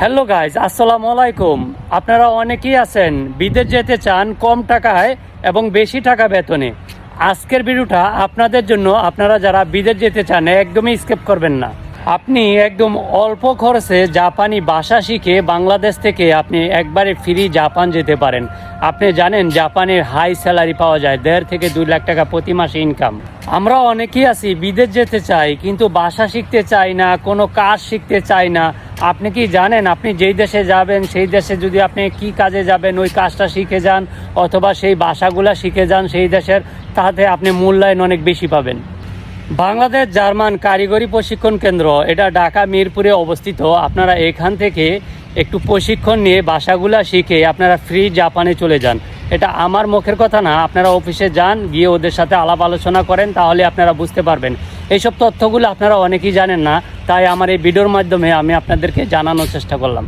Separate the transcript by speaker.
Speaker 1: Hello guys, আসসালামু আলাইকুম। আপনারা অনেকেই আছেন বিদেশ যেতে চান কম টাকায় এবং বেশি টাকা বেতনে। আজকের ভিডিওটা আপনাদের জন্য। আপনারা যারা বিদেশ যেতে চান একদমই স্কিপ করবেন না। আপনি একদম অল্প খরচে জাপানি ভাষা শিখে বাংলাদেশ থেকে আপনি একবারে ফ্রি জাপান যেতে পারেন। আপনি জানেন জাপানের হাই স্যালারি পাওয়া যায়, 1.5 থেকে 2 লাখ টাকা প্রতি মাসে ইনকাম। আমরা অনেকেই আছি বিদেশ যেতে চাই কিন্তু ভাষা শিখতে চাই না, কোনো কাজ শিখতে চাই না। আপনি কি জানেন আপনি যেই দেশে যাবেন সেই দেশে যদি আপনি কি কাজে যাবেন ওই কাজটা শিখে যান অথবা সেই ভাষাগুলো শিখে যান সেই দেশের, তাতে আপনি মূল্যায়ন অনেক বেশি পাবেন। বাংলাদেশ জার্মান কারিগরি প্রশিক্ষণ কেন্দ্র, এটা ঢাকা মিরপুরে অবস্থিত। আপনারা এখান থেকে একটু প্রশিক্ষণ নিয়ে ভাষাগুলো শিখে আপনারা ফ্রি জাপানে চলে যান। এটা আমার মুখের কথা না, আপনারা অফিসে যান, গিয়ে ওদের সাথে আলাপ আলোচনা করেন, তাহলে আপনারা বুঝতে পারবেন। এইসব তথ্যগুলো আপনারা অনেকেই জানেন না, তাই আমার এই ভিডিওর মাধ্যমে আমি আপনাদেরকে জানানোর চেষ্টা করলাম।